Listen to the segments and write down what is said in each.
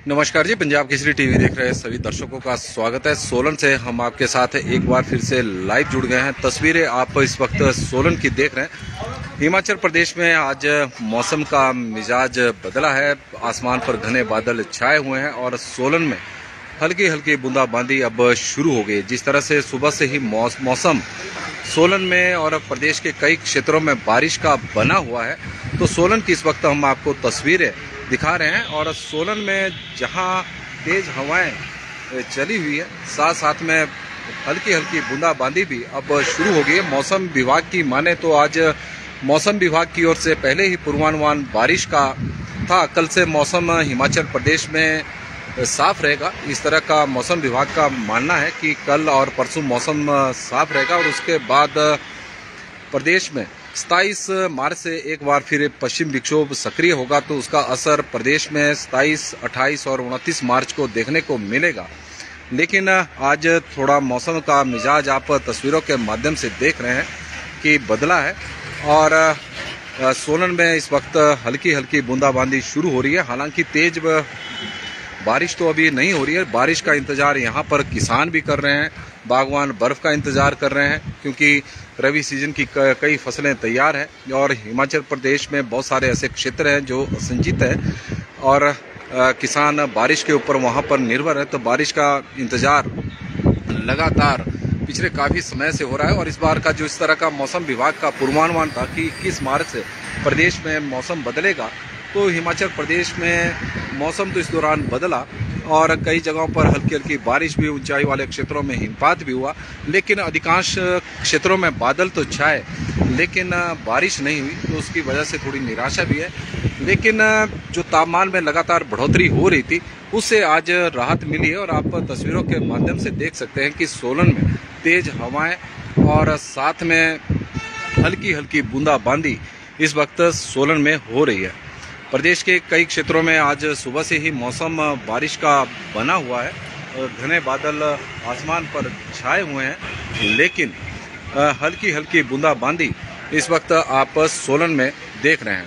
नमस्कार जी, पंजाब केसरी टीवी देख रहे सभी दर्शकों का स्वागत है। सोलन से हम आपके साथ एक बार फिर से लाइव जुड़ गए हैं। तस्वीरें आप इस वक्त सोलन की देख रहे हैं। हिमाचल प्रदेश में आज मौसम का मिजाज बदला है। आसमान पर घने बादल छाए हुए हैं और सोलन में हल्की हल्की बूंदाबांदी अब शुरू हो गई। जिस तरह से सुबह से ही मौसम सोलन में और प्रदेश के कई क्षेत्रों में बारिश का बना हुआ है, तो सोलन की इस वक्त हम आपको तस्वीरें दिखा रहे हैं। और सोलन में जहां तेज हवाएं चली हुई है, साथ साथ में हल्की हल्की बूंदाबांदी भी अब शुरू हो गई है। मौसम विभाग की माने तो आज मौसम विभाग की ओर से पहले ही पूर्वानुमान बारिश का था। कल से मौसम हिमाचल प्रदेश में साफ रहेगा, इस तरह का मौसम विभाग का मानना है कि कल और परसों मौसम साफ रहेगा। और उसके बाद प्रदेश में 27 मार्च से एक बार फिर पश्चिम विक्षोभ सक्रिय होगा, तो उसका असर प्रदेश में 27, 28 और 29 मार्च को देखने को मिलेगा। लेकिन आज थोड़ा मौसम का मिजाज आप तस्वीरों के माध्यम से देख रहे हैं कि बदला है। और सोलन में इस वक्त हल्की हल्की बूंदाबांदी शुरू हो रही है। हालांकि तेज बारिश तो अभी नहीं हो रही है। बारिश का इंतजार यहाँ पर किसान भी कर रहे हैं, बागवान बर्फ का इंतजार कर रहे हैं, क्योंकि रबी सीजन की कई फसलें तैयार हैं। और हिमाचल प्रदेश में बहुत सारे ऐसे क्षेत्र हैं जो सिंचित हैं और किसान बारिश के ऊपर वहाँ पर निर्भर है। तो बारिश का इंतजार लगातार पिछले काफ़ी समय से हो रहा है। और इस बार का जो इस तरह का मौसम विभाग का पूर्वानुमान था कि 21 मार्च से प्रदेश में मौसम बदलेगा, तो हिमाचल प्रदेश में मौसम तो इस दौरान बदला और कई जगहों पर हल्की हल्की बारिश भी, ऊंचाई वाले क्षेत्रों में हिमपात भी हुआ। लेकिन अधिकांश क्षेत्रों में बादल तो छाए लेकिन बारिश नहीं हुई, तो उसकी वजह से थोड़ी निराशा भी है। लेकिन जो तापमान में लगातार बढ़ोतरी हो रही थी, उससे आज राहत मिली है। और आप तस्वीरों के माध्यम से देख सकते हैं कि सोलन में तेज हवाएं और साथ में हल्की हल्की बूंदाबांदी इस वक्त सोलन में हो रही है। प्रदेश के कई क्षेत्रों में आज सुबह से ही मौसम बारिश का बना हुआ है और घने बादल आसमान पर छाए हुए हैं। लेकिन हल्की हल्की बूंदाबांदी इस वक्त आप सोलन में देख रहे हैं।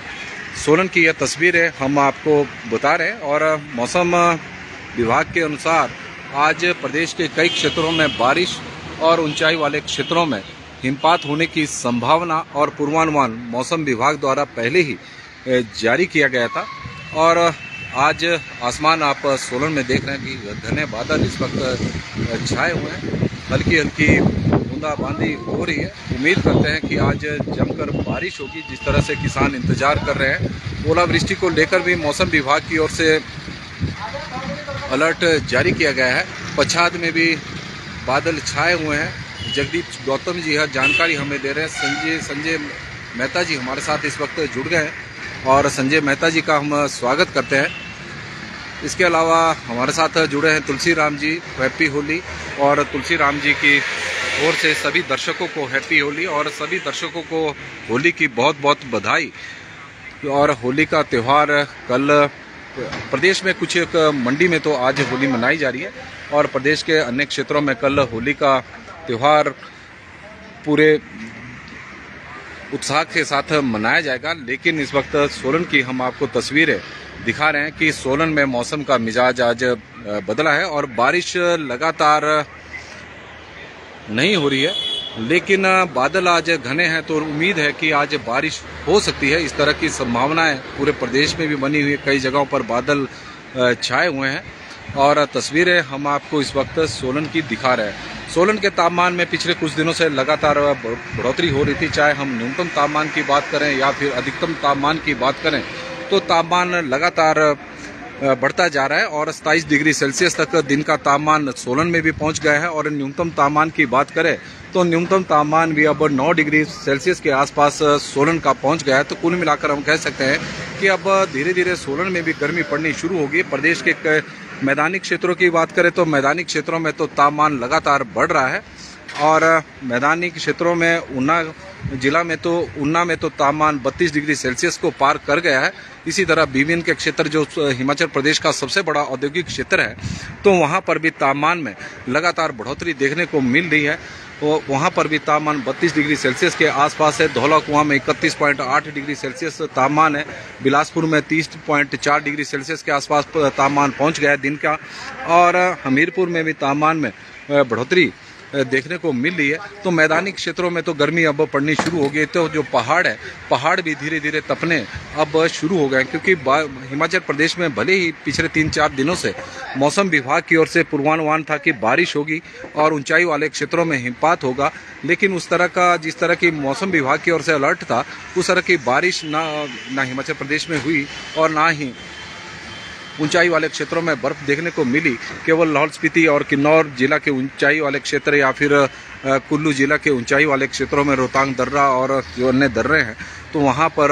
सोलन की यह तस्वीरें हम आपको बता रहे हैं। और मौसम विभाग के अनुसार आज प्रदेश के कई क्षेत्रों में बारिश और ऊंचाई वाले क्षेत्रों में हिमपात होने की संभावना और पूर्वानुमान मौसम विभाग द्वारा पहले ही जारी किया गया था। और आज आसमान आप सोलन में देख रहे हैं कि घने बादल इस वक्त छाए हुए हैं, हल्की हल्की बूंदाबांदी हो रही है। उम्मीद करते हैं कि आज जमकर बारिश होगी, जिस तरह से किसान इंतजार कर रहे हैं। ओलावृष्टि को लेकर भी मौसम विभाग की ओर से अलर्ट जारी किया गया है। पच्छाद में भी बादल छाए हुए हैं। जगदीप गौतम जी यह जानकारी हमें दे रहे हैं। संजय मेहता जी हमारे साथ इस वक्त जुड़ गए हैं और संजय मेहता जी का हम स्वागत करते हैं। इसके अलावा हमारे साथ जुड़े हैं तुलसी राम जी। हैप्पी होली। और तुलसी राम जी की ओर से सभी दर्शकों को हैप्पी होली और सभी दर्शकों को होली की बहुत बहुत बधाई। और होली का त्यौहार कल प्रदेश में कुछ एक मंडी में तो आज होली मनाई जा रही है और प्रदेश के अन्य क्षेत्रों में कल होली का त्यौहार पूरे उत्साह के साथ मनाया जाएगा। लेकिन इस वक्त सोलन की हम आपको तस्वीरें दिखा रहे हैं कि सोलन में मौसम का मिजाज आज बदला है और बारिश लगातार नहीं हो रही है। लेकिन बादल आज घने हैं, तो उम्मीद है कि आज बारिश हो सकती है। इस तरह की संभावनाएं पूरे प्रदेश में भी बनी हुई है। कई जगहों पर बादल छाए हुए हैं और तस्वीरें हम आपको इस वक्त सोलन की दिखा रहे हैं। सोलन के तापमान में पिछले कुछ दिनों से लगातार बढ़ोतरी हो रही थी। चाहे हम न्यूनतम तापमान की बात करें या फिर अधिकतम तापमान की बात करें, तो तापमान लगातार बढ़ता जा रहा है और 27 डिग्री सेल्सियस तक दिन का तापमान सोलन में भी पहुंच गया है। और न्यूनतम तापमान की बात करें तो न्यूनतम तापमान भी अब 9 डिग्री सेल्सियस के आसपास सोलन का पहुंच गया है। तो कुल मिलाकर हम कह सकते हैं कि अब धीरे धीरे सोलन में भी गर्मी पड़नी शुरू होगी। प्रदेश के मैदानी क्षेत्रों की बात करें तो मैदानी क्षेत्रों में तो तापमान लगातार बढ़ रहा है। और मैदानी क्षेत्रों में ऊना जिला में तो ऊना में तो तापमान 32 डिग्री सेल्सियस को पार कर गया है। इसी तरह बीबीएन के क्षेत्र जो हिमाचल प्रदेश का सबसे बड़ा औद्योगिक क्षेत्र है, तो वहां पर भी तापमान में लगातार बढ़ोतरी देखने को मिल रही है। वहाँ पर भी तापमान 32 डिग्री सेल्सियस के आसपास है। धौला कुआं में 31.8 डिग्री सेल्सियस तापमान है। बिलासपुर में 30.4 डिग्री सेल्सियस के आसपास तापमान पहुँच गया है दिन का। और हमीरपुर में भी तापमान में बढ़ोतरी देखने को मिल रही है। तो मैदानी क्षेत्रों में तो गर्मी अब पड़नी शुरू हो गई। तो जो पहाड़ है, पहाड़ भी धीरे धीरे तपने अब शुरू हो गए, क्योंकि हिमाचल प्रदेश में भले ही पिछले 3-4 दिनों से मौसम विभाग की ओर से पूर्वानुमान था कि बारिश होगी और ऊंचाई वाले क्षेत्रों में हिमपात होगा, लेकिन उस तरह का जिस तरह की मौसम विभाग की ओर से अलर्ट था उस तरह की बारिश ना हिमाचल प्रदेश में हुई और ना ही ऊंचाई वाले क्षेत्रों में बर्फ देखने को मिली। केवल लाहौल स्पीति और किन्नौर जिला के ऊंचाई वाले क्षेत्र या फिर कुल्लू जिला के ऊंचाई वाले क्षेत्रों में रोहतांग दर्रा और जो अन्य दर्रे हैं तो वहां पर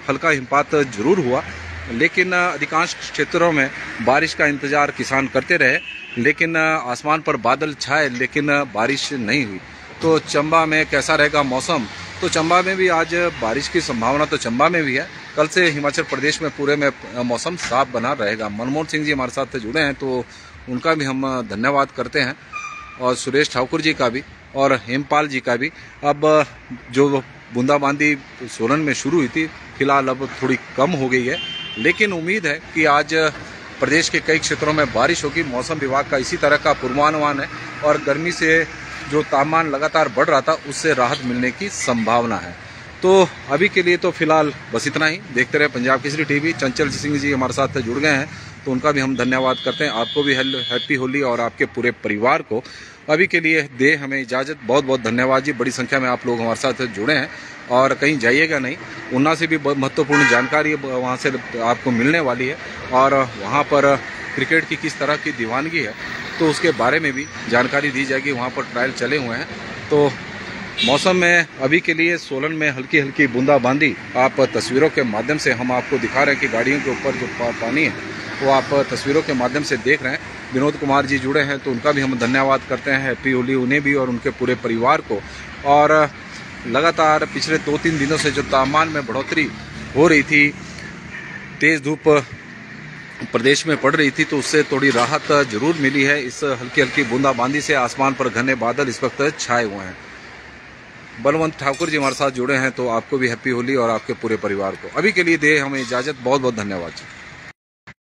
हल्का हिमपात जरूर हुआ, लेकिन अधिकांश क्षेत्रों में बारिश का इंतजार किसान करते रहे। लेकिन आसमान पर बादल छाए लेकिन बारिश नहीं हुई। तो चंबा में कैसा रहेगा मौसम? तो चंबा में भी आज बारिश की संभावना तो चंबा में भी है। कल से हिमाचल प्रदेश में पूरे में मौसम साफ बना रहेगा। मनमोहन सिंह जी हमारे साथ जुड़े हैं तो उनका भी हम धन्यवाद करते हैं, और सुरेश ठाकुर जी का भी और हेमपाल जी का भी। अब जो बूंदाबांदी सोलन में शुरू हुई थी फिलहाल अब थोड़ी कम हो गई है, लेकिन उम्मीद है कि आज प्रदेश के कई क्षेत्रों में बारिश होगी। मौसम विभाग का इसी तरह का पूर्वानुमान है और गर्मी से जो तापमान लगातार बढ़ रहा था उससे राहत मिलने की संभावना है। तो अभी के लिए तो फिलहाल बस इतना ही। देखते रहे पंजाब केसरी टीवी। चंचल सिंह जी हमारे साथ जुड़ गए हैं तो उनका भी हम धन्यवाद करते हैं। आपको भी हैप्पी होली और आपके पूरे परिवार को। अभी के लिए दे हमें इजाज़त। बहुत बहुत धन्यवाद जी। बड़ी संख्या में आप लोग हमारे साथ जुड़े हैं और कहीं जाइएगा नहीं। ऊना से भी बहुत महत्वपूर्ण जानकारी वहाँ से आपको मिलने वाली है और वहाँ पर क्रिकेट की किस तरह की दीवानगी है तो उसके बारे में भी जानकारी दी जाएगी। वहाँ पर ट्रायल चले हुए हैं। तो मौसम में अभी के लिए सोलन में हल्की हल्की बूंदाबांदी आप तस्वीरों के माध्यम से हम आपको दिखा रहे हैं कि गाड़ियों के ऊपर जो पानी है वो आप तस्वीरों के माध्यम से देख रहे हैं। विनोद कुमार जी जुड़े हैं तो उनका भी हम धन्यवाद करते हैं। हैप्पी होली उन्हें भी और उनके पूरे परिवार को। और लगातार पिछले 2-3 दिनों से जो तापमान में बढ़ोतरी हो रही थी, तेज़ धूप प्रदेश में पड़ रही थी, तो उससे थोड़ी राहत जरूर मिली है। इस हल्की हल्की बूंदाबांदी से आसमान पर घने बादल इस वक्त छाए हुए हैं। बलवंत ठाकुर जी हमारे साथ जुड़े हैं तो आपको भी हैप्पी होली और आपके पूरे परिवार को। अभी के लिए दे हमें इजाज़त। बहुत बहुत धन्यवाद जी।